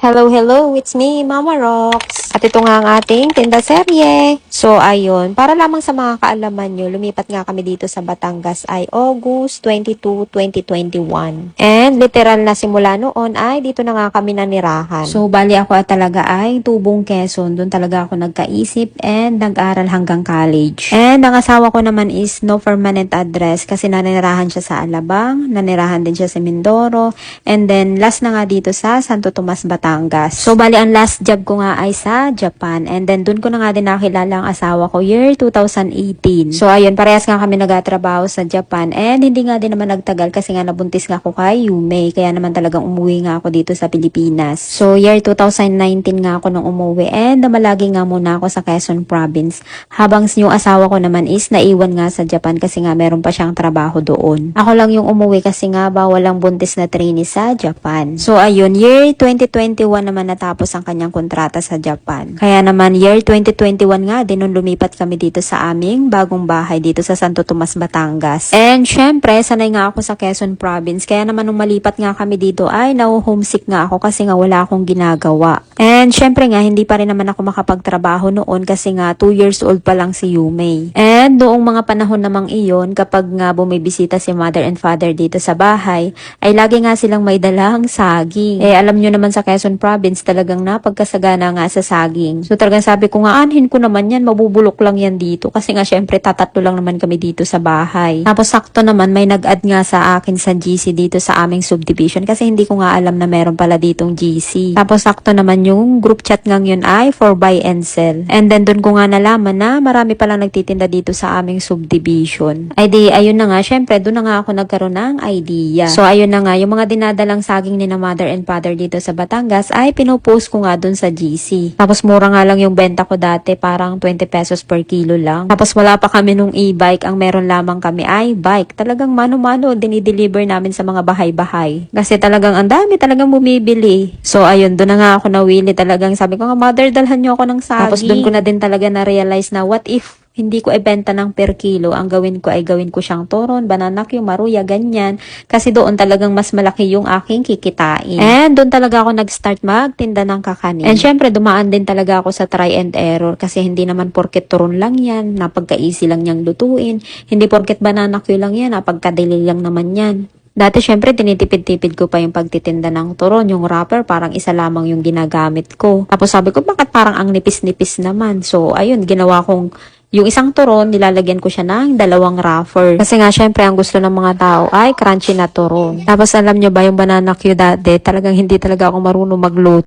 Hello, hello! It's me, Mama Rox. At ito nga ang ating tinda serye. So, ayun. Para lamang sa mga kaalaman nyo, lumipat nga kami dito sa Batangas ay August 22, 2021. And literal na simula noon ay dito na nga kami nanirahan. So, bali ako at talaga ay tubong Quezon. Doon talaga ako nagkaisip and nag-aral hanggang college. And ang asawa ko naman is no permanent address kasi nanirahan siya sa Alabang, nanirahan din siya sa Mindoro, and then last na nga dito sa Santo Tomas, Batangas. So, bali, ang last job ko nga ay sa Japan. And then, dun ko na nga din nakilala ang asawa ko year 2018. So, ayun, parehas nga kami nagatrabaho sa Japan. And hindi nga din naman nagtagal kasi nga nabuntis nga ako kay Yume. Kaya naman talagang umuwi nga ako dito sa Pilipinas. So, year 2019 nga ako nung umuwi. And namalagi nga muna ako sa Quezon Province. Habang yung asawa ko naman is naiwan nga sa Japan kasi nga meron pa siyang trabaho doon. Ako lang yung umuwi kasi nga bawal ang buntis na trainee sa Japan. So, ayun, year 2021 naman natapos ang kanyang kontrata sa Japan. Kaya naman year 2021 nga din nung lumipat kami dito sa aming bagong bahay dito sa Santo Tomas, Batangas. And syempre, sanay nga ako sa Quezon Province. Kaya naman nung malipat nga kami dito ay na-homesick nga ako kasi nga wala akong ginagawa. And syempre nga, hindi pa rin naman ako makapagtrabaho noon kasi nga 2 years old pa lang si Yume. And noong mga panahon namang iyon, kapag nga bumibisita si mother and father dito sa bahay, ay lagi nga silang may dalang saging. Eh, alam nyo naman sa Quezon Province talagang napagkasagana nga sa saging. So talagang sabi ko nga, anhin ko naman yan, mabubulok lang yan dito. Kasi nga syempre tatatlo lang naman kami dito sa bahay. Tapos sakto naman may nag-add nga sa akin sa GC dito sa aming subdivision kasi hindi ko nga alam na meron pala ditong GC. Tapos sakto naman yung group chat ngang yun ay for buy and sell. And then dun ko nga nalaman na marami palang nagtitinda dito sa aming subdivision. Ay di, ayun na nga, syempre dun na nga ako nagkaroon ng idea. So ayun na nga, yung mga dinadalang saging ni na mother and father dito sa Batangas ay pinopost ko nga dun sa GC. Tapos mura nga lang yung benta ko dati, parang 20 pesos per kilo lang. Tapos wala pa kami nung e-bike, ang meron lamang kami ay bike. Talagang mano-mano dinideliver namin sa mga bahay-bahay. Kasi talagang ang dami talagang bumibili. So ayun, doon na nga ako nawili talagang. Sabi ko nga, mother, dalhan nyo ako ng saging. Tapos doon ko na din talaga na-realize na what if hindi ko ibenta ng per kilo, ang gawin ko ay gawin ko siyang toron, banana cue, maruya, ganyan. Kasi doon talagang mas malaki yung aking kikitain. And doon talaga ako nag-start magtinda ng kakanin. And syempre, dumaan din talaga ako sa try and error kasi hindi naman porket toron lang yan, napagka-easy lang niyang lutuin. Hindi porket banana cue lang yan, napagkadali lang naman yan. Dati syempre tinitipid-tipid ko pa yung pagtitinda ng turon, yung wrapper parang isa lamang yung ginagamit ko. Tapos sabi ko, bakit parang ang nipis-nipis naman? So ayun, ginawa kong yung isang turon, nilalagyan ko siya ng 2 wrapper. Kasi nga, syempre, ang gusto ng mga tao ay crunchy na turon. Tapos, alam nyo ba, yung banana cue dati, talagang hindi talaga ako marunong magluto.